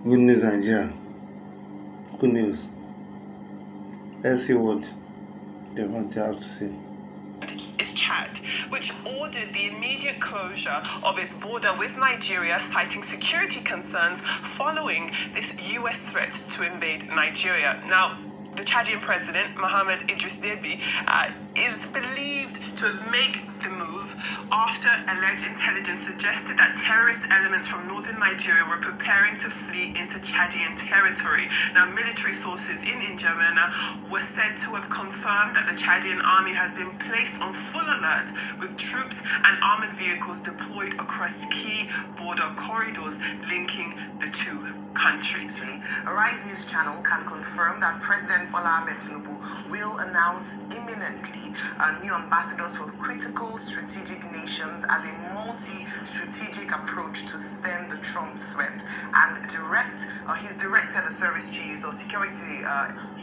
Good news, Nigeria. Good news. Let's see what they want to have to say. Is Chad, which ordered the immediate closure of its border with Nigeria, citing security concerns following this U.S. threat to invade Nigeria. Now, the Chadian president, Mohamed Idris Deby, is believed to make the move after alleged intelligence suggested that terrorist elements from northern Nigeria were preparing to flee into Chadian territory. Now, military sources in N'Djamena were said to have confirmed that the Chadian army has been placed on full alert with troops and armored vehicles deployed across key border corridors linking the two countries. Arise News Channel can confirm that President Bola Ahmed Tinubu will announce imminently new ambassadors for critical strategic nations as a multi-strategic approach to stem the Trump threat, and he's directed the service chiefs or security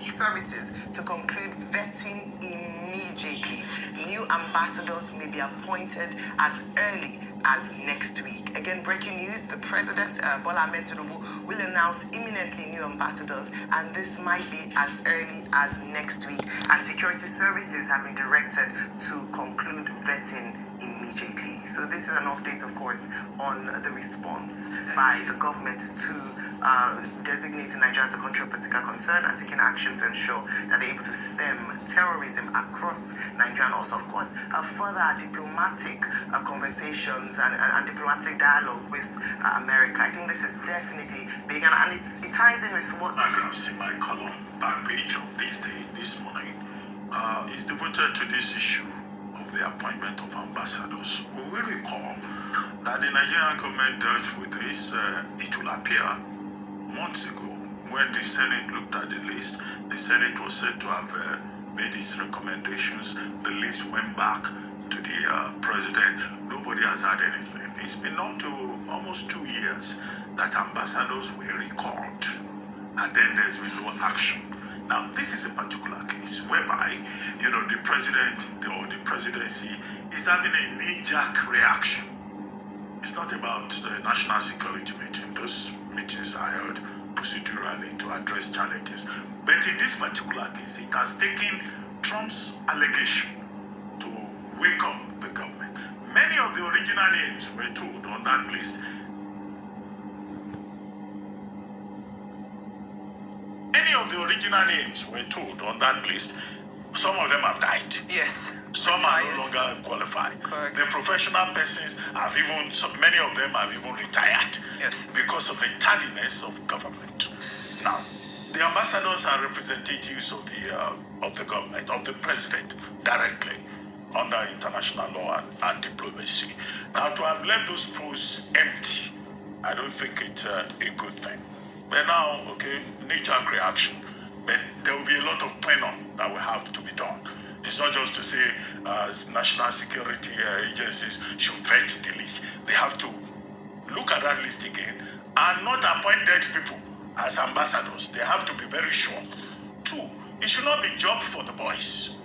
services to conclude vetting immediately. New ambassadors may be appointed as early as next week. Again, breaking news, the president, Bola Ahmed Tinubu, will announce imminently new ambassadors, and this might be as early as next week. And security services have been directed to conclude vetting immediately. So this is an update, of course, on the response by the government to designating Nigeria as a country of particular concern and taking action to ensure that they're able to stem terrorism across Nigeria, and also, of course, further diplomatic conversations and diplomatic dialogue with America. I think this is definitely big, and it ties in with what I can see my column back page of this morning is devoted to this issue of the appointment of ambassadors. We will recall that the Nigerian government dealt with this, it will appear, months ago. When the Senate looked at the list, the Senate was said to have made its recommendations. The list went back to the president. Nobody has had anything. It's been up to almost 2 years that ambassadors were recalled, and then there's been no action. Now, this is a particular case whereby, the president or the presidency is having a knee-jerk reaction. It's not about the national security meeting. Those meetings are held procedurally to address challenges. But in this particular case, it has taken Trump's allegation to wake up the government. Many of the original names were told on that list. Many of the original names were told on that list. Some of them have died. Yes. Some are no longer qualified. Correct. The professional persons have many of them have even retired. Yes. Because of the tardiness of government. Now, the ambassadors are representatives of the government, of the president, directly under international law and diplomacy. Now, to have left those posts empty, I don't think it's a good thing. But now, knee-jerk reaction. But there will be a lot of plenum that will have to be done. It's not just to say national security agencies should vet the list. They have to look at that list again and not appoint dead people as ambassadors. They have to be very sure. 2, it should not be job for the boys.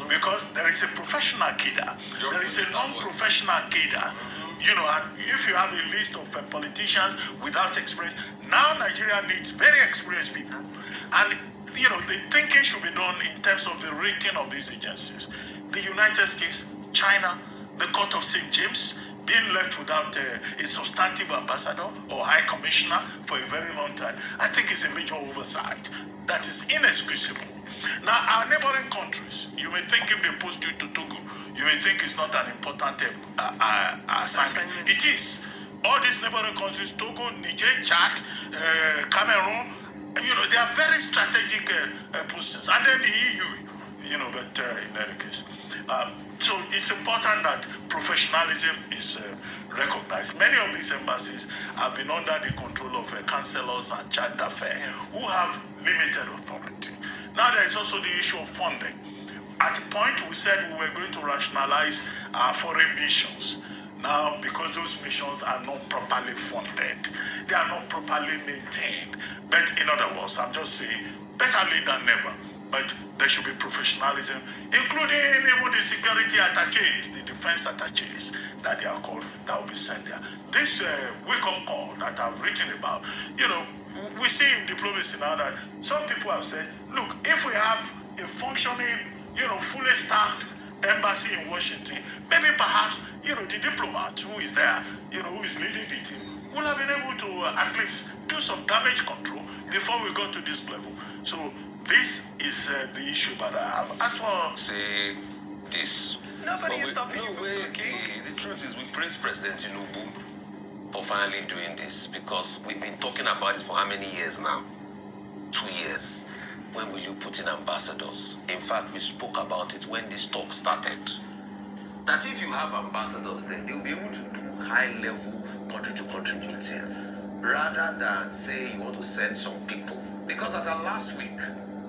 Because there is a professional cadre. There is a non-professional cadre. And if you have a list of politicians without experience, now Nigeria needs very experienced people. And, the thinking should be done in terms of the rating of these agencies. The United States, China, the Court of St. James, being left without a substantive ambassador or high commissioner for a very long time, I think it's a major oversight that is inexcusable. Now, our neighboring countries, you may think if they post you to Togo, you may think it's not an important assignment. It is. All these neighboring countries, Togo, Niger, Chad, Cameroon, they are very strategic positions. And then the EU, but in any case. So it's important that professionalism is recognized. Many of these embassies have been under the control of councillors and charge d'affaires who have limited authority. Now there is also the issue of funding. At a point we said we were going to rationalize our foreign missions. Now, because those missions are not properly funded, they are not properly maintained. But in other words, I'm just saying, better late than never. But there should be professionalism, including even the security attaches, the defense attaches that they are called, that will be sent there. This wake-up call that I've written about, we see in diplomacy now that some people have said, look, if we have a functioning, fully staffed embassy in Washington, maybe perhaps, the diplomat who is there, who is leading the team, will have been able to at least do some damage control before we got to this level. So this is the issue that I have. As for say this, Nobody is stopping you no, from wait. talking. The truth is, we praise President Tinubu for finally doing this, because we've been talking about it for how many years now? 2 years. When will you put in ambassadors? In fact, we spoke about it when this talk started. That if you have ambassadors, then they'll be able to do high-level country-to-country meeting, rather than say you want to send some people. Because as of last week,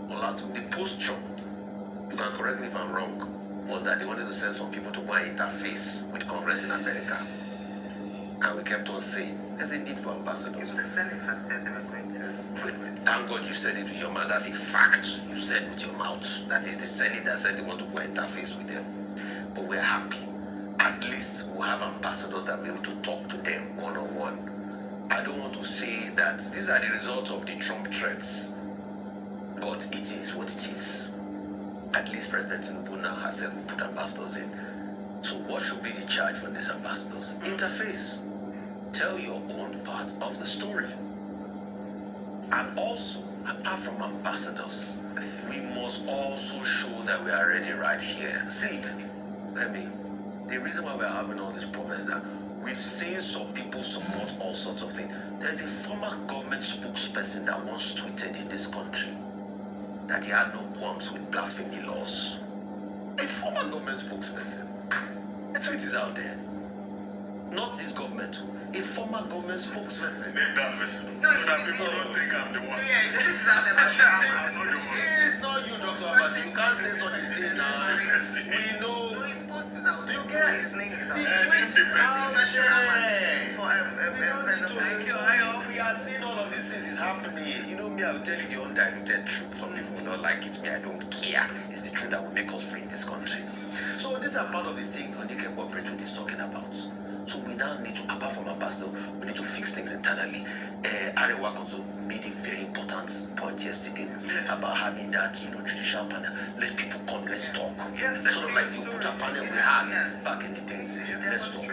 the posture, you can correct me if I'm wrong, was that they wanted to send some people to go and interface with Congress in America. And we kept on saying, there's a need for ambassadors. The Senate had said they were going to. Thank God you said it with your mouth. That's a fact you said with your mouth. That is the Senate that said they want to go and interface with them. But we're happy. At least we'll have ambassadors that will be able to talk to them one-on-one. I don't want to say that these are the results of the Trump threats, but it is what it is. At least President Tinubu now has said we'll put ambassadors in. So what should be the charge for these ambassadors? Interface. Tell your own part of the story. And also, apart from ambassadors, we must also show that we are ready right here. See, the reason why we're having all these problems is that we've seen some people support all sorts of things. There's a former government spokesperson that once tweeted in this country that he had no qualms with blasphemy laws. A former government spokesperson. The tweet is out there. Not this government. A former government spokesperson. name that person, No, so that it's people don't think I'm the one. Yeah, this is out there, but sure, I'm not the one. It's not you, Dr. Abati. You can't say such a thing now. We know. No, his post is out there. You So get his name is out the there. tweet is out there. For Thank you. We are seeing all of these things is happening. You know me, I will tell you the undiluted truth. Some people will not like it. Me, I don't care. It's the truth that will make us free in this country. So these are part of the things Onike Cooperative is talking about. So we now need to, apart from ambassador, we need to fix things internally. Arewa Council made a very important point yesterday about having that, judicial panel. Let people come, let's talk. Yes, Sort of like the Buddha panel we had back in the days. Let's talk.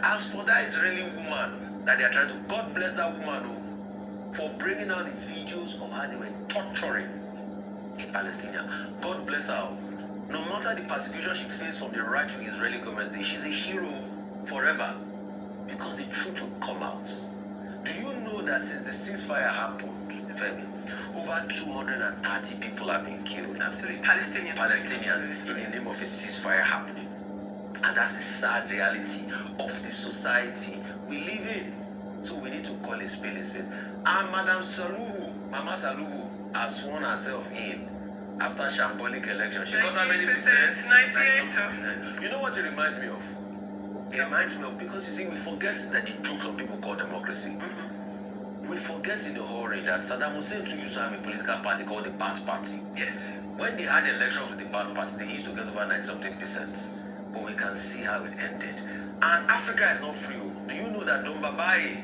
As for that Israeli woman that they are trying to, God bless that woman for bringing out the videos of how they were torturing in Palestine. God bless her. No matter the persecution she faced from the right-wing Israeli government, she's a hero forever, because the truth will come out. Do you know that since the ceasefire happened, Femi, over 230 people have been killed? Absolutely, Palestinians In the name of a ceasefire happening. And that's the sad reality of the society we live in. So we need to call a spade a spade. And Madam Saluhu, Mama Saluhu, has sworn herself in after shambolic election. She got how many percent? 98%. You know what it reminds me of? It reminds me of, because you see, we forget that the joke some people call democracy. We forget in a hurry that Saddam Hussein too used to have a political party called the Ba'ath Party. Yes. When they had elections with the Ba'ath Party, they used to get over 90-something%. But we can see how it ended. And Africa is not free. Do you know that Don Babaye,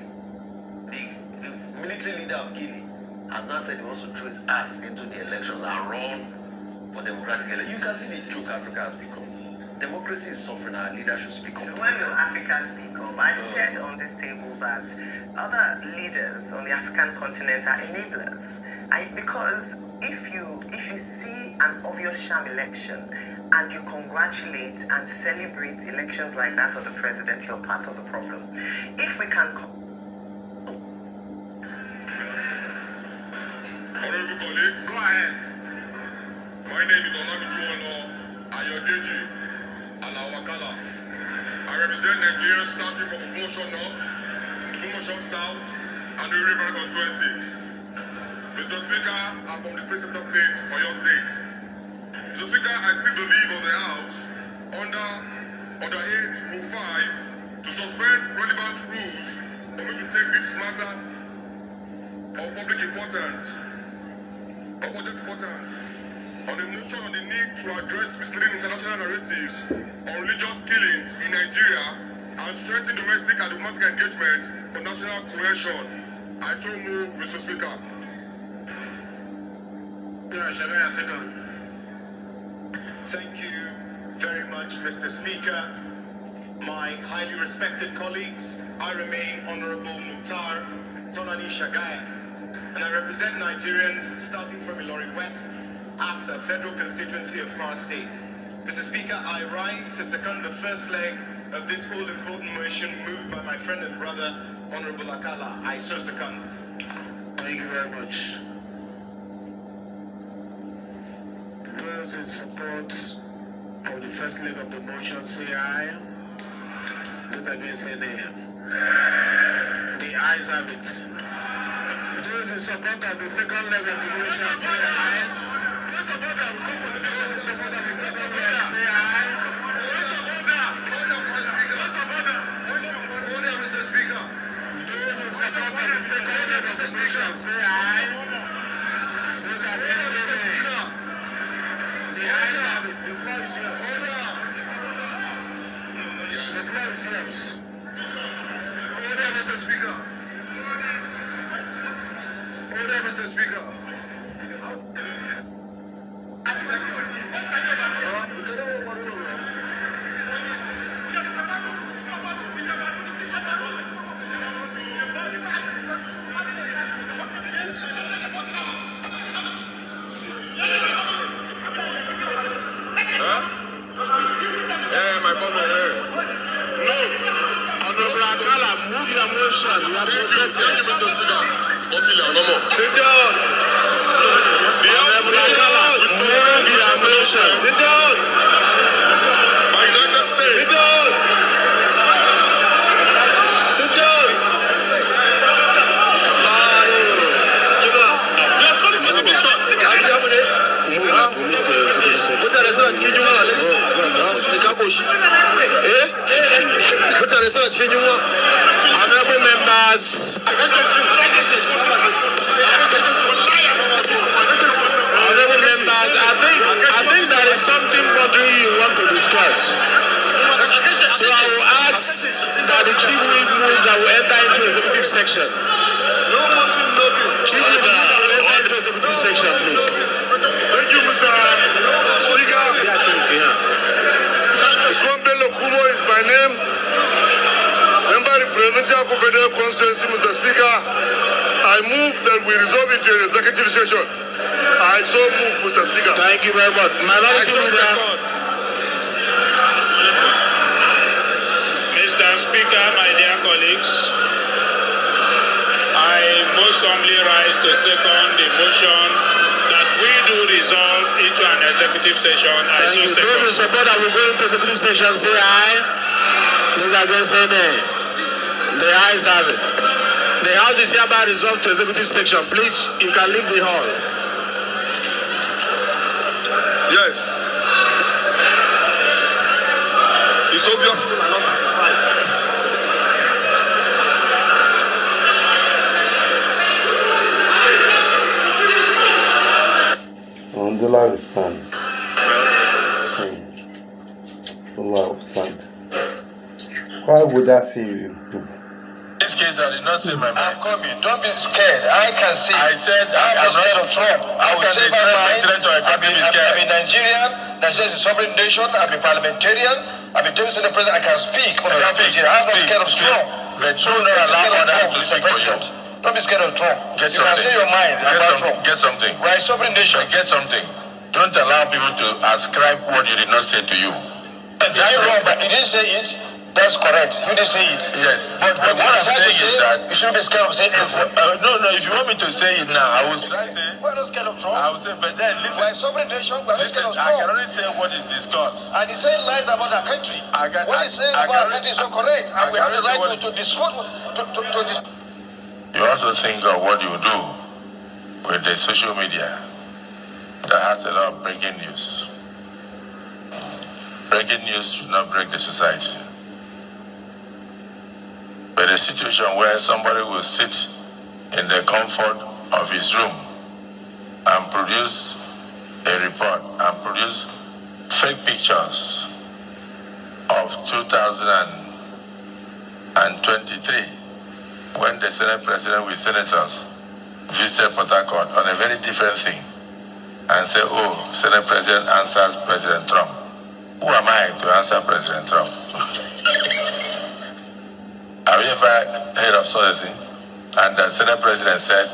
the military leader of Guinea, has now said he wants to throw his axe into the elections and run for democratic elections? You can see the joke Africa has become. Democracy is suffering, our leaders should speak up. When will Africa speak up? I said on this table that other leaders on the African continent are enablers. Because if you see an obvious sham election and you congratulate and celebrate elections like that of the president, you're part of the problem. If we can Honorable colleagues, go ahead. My name is Olamide Ayodeji Alawakala. I represent Nigeria starting from Ogbomoso North, Ogbomoso South, and the River constituency. Mr. Speaker, I'm from the Principal State, Oyo State. Mr. Speaker, I seek the leave of the House under Order 8, Rule 5, to suspend relevant rules for me to take this matter of public importance. on a motion on the need to address misleading international narratives on religious killings in Nigeria and strengthen domestic and diplomatic engagement for national cohesion. I so move, Mr. Speaker. Thank you very much, Mr. Speaker. My highly respected colleagues, I remain Honorable Mukhtar Tonani Shagai, and I represent Nigerians starting from Ilori West, Asa, Federal Constituency of Kwara State. Mr. Speaker, I rise to second the first leg of this all-important motion moved by my friend and brother, Honorable Akala. I so second. Thank you very much. Those in support of the first leg of the motion say aye. Those against say nay. The ayes have it. Those in support of the second leg of the motion say aye. Those in support of the second leg say aye. Mr. Speaker. Those in support of the second leg of the motion say aye. Those against say nay. The ayes have it. The floor is yours. The floor is yours. Order, Mr. Speaker. Order, Mr. Speaker. My brother, note, Honorable Akala, move your motion. You are protected. Mr. Speaker. Sit down. Honorable Akala, move your motion. Sit down. My United States. Sit down. Sit down. Mutane suna cikin yunwa ne? Ka koshi? Mutane suna cikin yunwa? Honorable members, I think there is something bothering you want to discuss. So I will ask that the chief whip move that will enter into executive section. Chief whip that will enter into executive section, please. Thank you, Mr. Speaker. Usman Bello Kumo is my name. Member representing Jaco Federal Constituency, Mr. Speaker. I move that we resolve it to an executive session. I so move, Mr. Speaker. Thank you very much. Minority Leader. Mr. Speaker, my dear colleagues, I most humbly rise to second the motion that we do resolve into an executive session. I so Those second. in support that will go into executive session say aye. Those against say nay. The ayes have it. The House is hereby resolved to executive section. Please, you can leave the hall. Yes. It's obvious. The live is stand. The live stand. Why would I save you? this case, I did not say my mind. I'm coming. Don't be scared. I can see. I said I'm not scared of Trump. I will say my mind. I'm a Nigerian. Nigeria is a sovereign nation. I'm a parliamentarian. I'm a deputy senate president. I can speak on behalf of Nigeria. I'm not scared of Trump. But do not allow others to speak for you. Don't be scared of Trump. Get You can say your mind about Trump. Get something. We're a sovereign nation. Get something. Don't allow people to ascribe what you did not say to you. He did wrong, but he didn't say it. That's correct. You didn't say it. Yes. But what what I'm you saying is that you shouldn't be scared of saying anything. no, if you want me to say it now, I will try to say. We're not scared of Trump. I will say, but then listen. We're a sovereign nation. We're not Listen, scared of I can Trump. only say what is discussed. And he's saying lies about our country. What he's saying I about our can- country is not correct. And we have the right what- to discuss. You also think of what you do with the social media that has a lot of breaking news. Breaking news should not break the society. But a situation where somebody will sit in the comfort of his room and produce a a report and produce fake pictures of 2023 when the Senate President with senators visited Port Harcourt on a very different thing and say, oh, Senate President answers President Trump. Who am I to answer President Trump? Have you ever heard of such a thing? And the Senate President said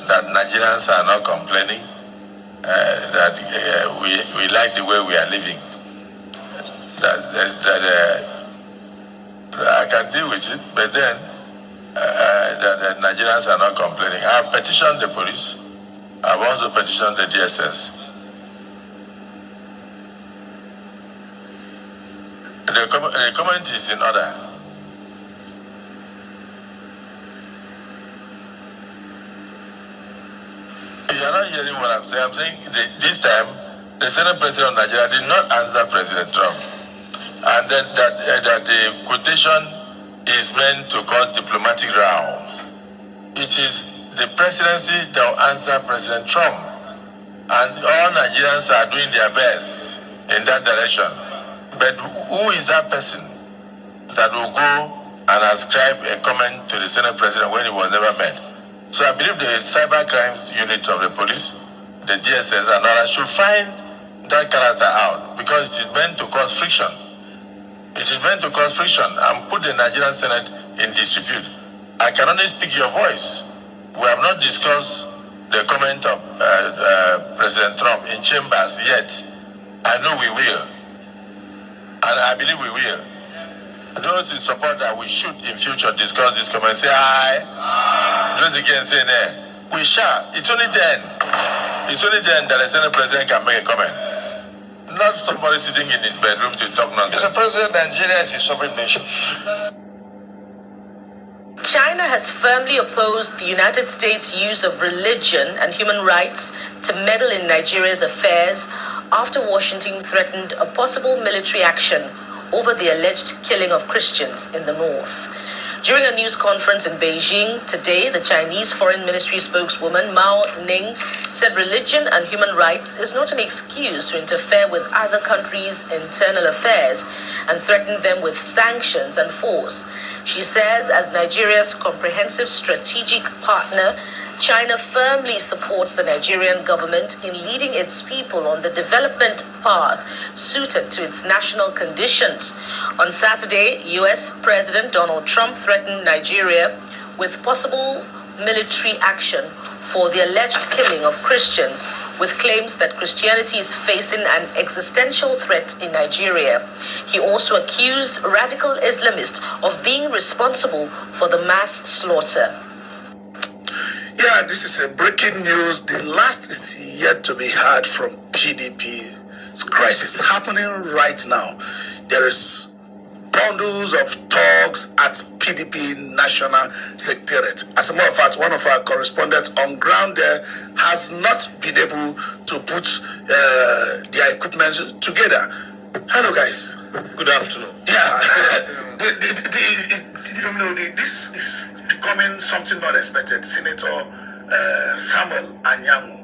that Nigerians are not complaining, that we like the way we are living. I can deal with it, but then that Nigerians are not complaining. I have petitioned the police. I've also petitioned the DSS. The comment is in order. You are not hearing what I'm saying. I'm saying this time, the Senate President of Nigeria did not answer President Trump. And then that the quotation is meant to cause diplomatic row. It is the presidency that will answer President Trump. And all Nigerians are doing their best in that direction. But who is that person that will go and ascribe a comment to the Senate President when it was never made? So I believe the cyber crimes unit of the police, the DSS and others should find that character out because it is meant to cause friction. It is meant to cause friction and put the Nigerian Senate in dispute. I can only speak your voice. We have not discussed the comment of President Trump in chambers yet. I know we will. And I believe we will. Those in support that we should in future discuss this comment, say aye. Those again say nay. We shall. It's only then that the Senate President can make a comment. Not somebody sitting in his bedroom to talk nonsense. Mr. President, Nigeria is a sovereign nation. China has firmly opposed the United States' use of religion and human rights to meddle in Nigeria's affairs after Washington threatened a possible military action over the alleged killing of Christians in the north. During a news conference in Beijing today, the Chinese Foreign Ministry spokeswoman Mao Ning said religion and human rights is not an excuse to interfere with other countries' internal affairs and threatened them with sanctions and force. She says, as Nigeria's comprehensive strategic partner, China firmly supports the Nigerian government in leading its people on the development path suited to its national conditions. On Saturday, U.S. President Donald Trump threatened Nigeria with possible military action for the alleged killing of Christians, with claims that Christianity is facing an existential threat in Nigeria. He also accused radical Islamists of being responsible for the mass slaughter. Yeah, this is a breaking news. The last is yet to be heard from PDP. Crisis happening right now. There is bundles of talks at PDP National Secretariat. As a matter of fact, one of our correspondents on ground there has not been able to put their equipment together. Hello, guys. Good afternoon. Yeah. This is becoming something not expected. Senator Samuel Anyanwu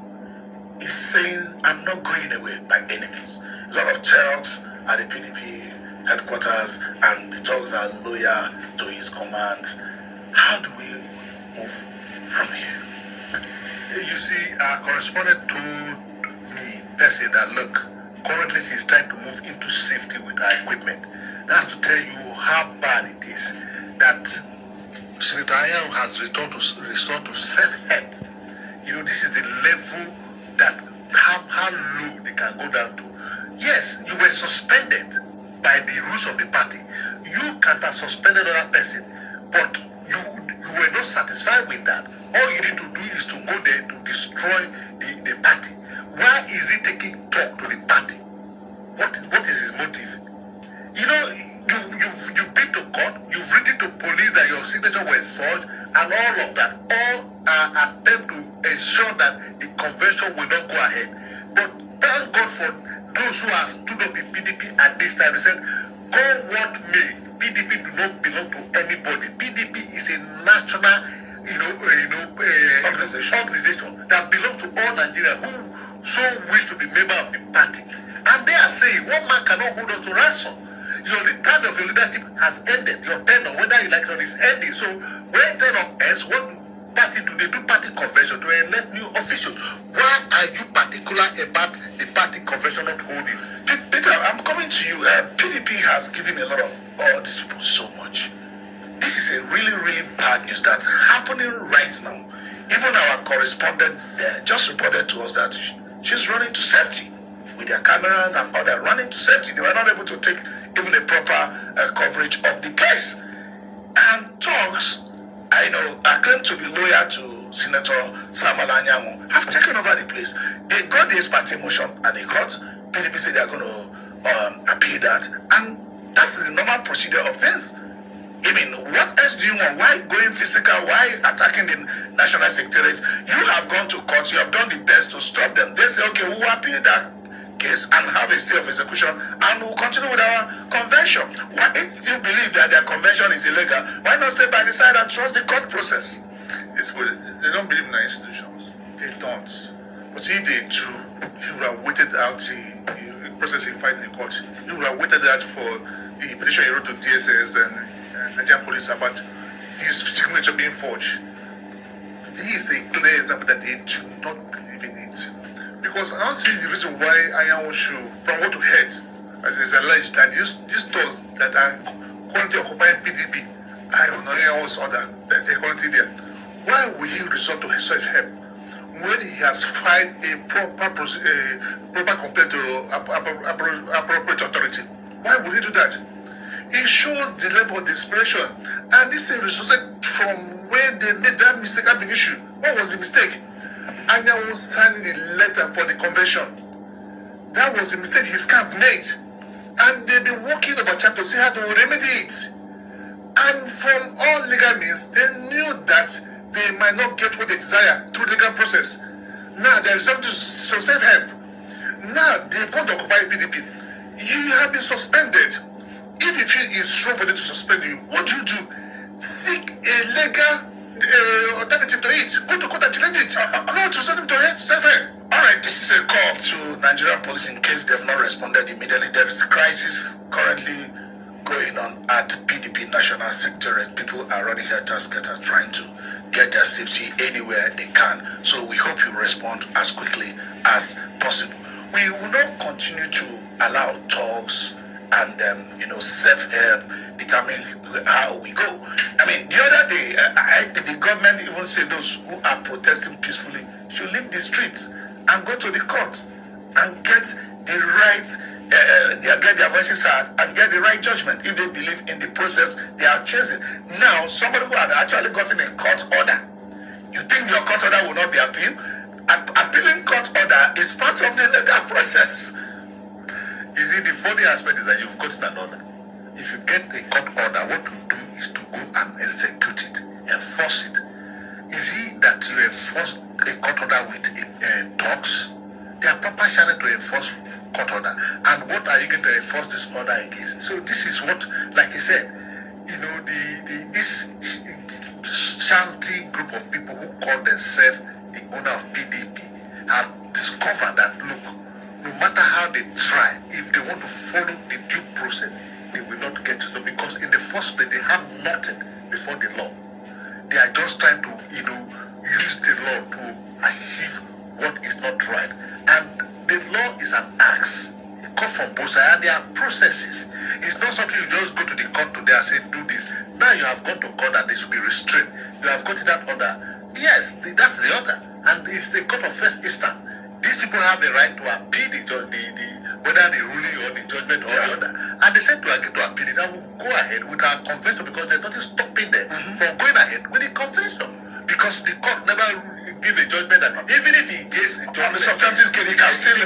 is saying, I'm not going away by any means. A lot of talks at the PDP headquarters, and the talks are loyal to his commands. How do we move from here? You see, our correspondent told me, Percy, that look, currently she's trying to move into safety with her equipment. That's to tell you how bad it is that Senator Anyanwu has resorted to self-help. You know, this is the level that how low they can go down to. Yes, you were suspended by the rules of the party. You can't have suspended another person, but you were not satisfied with that. All you need to do is to go there to destroy the party. Why is he taking talk to the party? What is his motive? You know, you've been to court, you've written to police that your signature were forged, and all of that. All attempt to ensure that the convention will not go ahead. But thank God for those who have stood up in PDP at this time. They said, "Call what may, PDP do not belong to anybody. PDP is a national, organization that belongs to all Nigerians who so wish to be member of the party. And they are saying, one man cannot hold us to ransom. The time of your leadership has ended. Your tenure, whether you like it or not, is ending. So when tenure ends, what party do they do? Party convention to elect new officials. Why are you particular about the party convention not holding? Peter, I'm coming to you. PDP has given a lot of all these people so much. This is a really, really bad news that's happening right now. Even our correspondent just reported to us that she's running to safety with their cameras and all that, running to safety. They were not able to take even a proper coverage of the case. And talks, I know, are claimed to be loyal to Senator Samuel Anyanwu, have taken over the place. They got the ex parte motion at the court. PDP said they are going to appeal that. And that's the normal procedure of things. I mean, what else do you want? Why going physical? Why attacking the National Secretariat? You have gone to court. You have done the best to stop them. They say, okay, we will appeal that case and have a stay of execution, and we'll continue with our convention. Why, if you believe that their convention is illegal, why not stay by the side and trust the court process? They don't believe in our institutions. They don't. But if they do, you would have waited out the process he fight in court. You would have waited out for the petition he wrote to DSS and Nigerian police about his signature being forged. He is a clear example that they do not believe in it. Because I don't see the reason why Anyanwu should, from what to head, as it is alleged that these stores that are currently occupying PDP are on Anyanwu's order, that they're currently there. Why will he resort to self-help when he has filed a proper complaint to appropriate authority? Why would he do that? It shows the level of desperation. And this is resulted from when they made that mistake have been issued. What was the mistake? Anyanwu signing the letter for the convention. That was a mistake his camp made. And they've been working over time to see how to remedy it. And from all legal means, they knew that they might not get what they desire through the legal process. Now they are resolved to save help. Now they've gone to occupy PDP. You have been suspended. If you feel it's wrong for them to suspend you, what do? Seek a legal alternative to it. Go to court and challenge it. No, to send them to self-help. Alright, this is a call to Nigerian police in case they have not responded immediately. There is a crisis currently going on at PDP National Secretariat. People are running helter-skelter trying to get their safety anywhere they can. So we hope you respond as quickly as possible. We will not continue to allow talks and self-help determine how we go. I mean, the other day, the government even said those who are protesting peacefully should leave the streets and go to the court and get the right, get their voices heard and get the right judgment if they believe in the process they are chasing. Now, somebody who had actually gotten a court order, you think your court order will not be appealed? Appealing court order is part of the legal process. You see, the funny aspect is that you've gotten an order. If you get a court order, what you do is to go and execute it, enforce it. You see that you enforce a court order with talks. There are proper channels to enforce court order. And what are you going to enforce this order against? So this is what, like I said, this shanty group of people who call themselves the owner of PDP have discovered that, look, no matter how they try, if they want to follow the due process, they will not get to it. Because in the first place, they have nothing before the law. They are just trying to, use the law to achieve what is not right. And the law is an axe. It comes from both sides, and there are processes. It's not something you just go to the court today and say, do this. Now you have gone to court and this will be restrained. You have got that order. Yes, that's the order. And it's the court of first instance. These people have a right to appeal whether the ruling or the judgment or the order. And they said to appeal it, and we'll go ahead with our convention because there's nothing stopping them from going ahead with the convention. Because the court never give a judgment that even if he gives a judgment, substantive case, he can still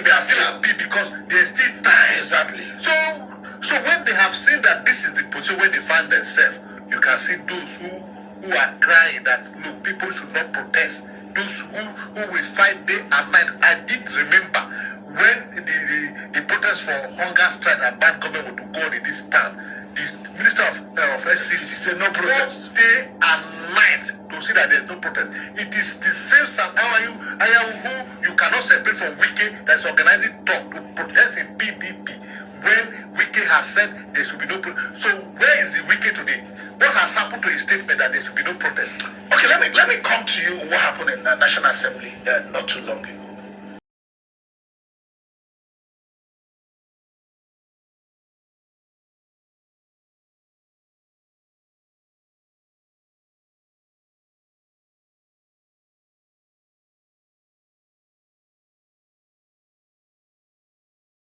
appeal because there's still time. Exactly. So when they have seen that this is the position where they find themselves, you can see those who are crying that, look, people should not protest. Those who will fight day and night. I did remember when the protest for hunger strike and bad government would go on in this town. The Minister of SCT said no protest. Day and night to see that there's no protest. It is the same Sam who you can cannot separate from Wike that is organizing talk to protest in PDP when Wike has said there should be no protest. So where is the Wike today? What has happened to his statement that there should be no protest? Okay, let me come to you. What happened in the National Assembly not too long ago?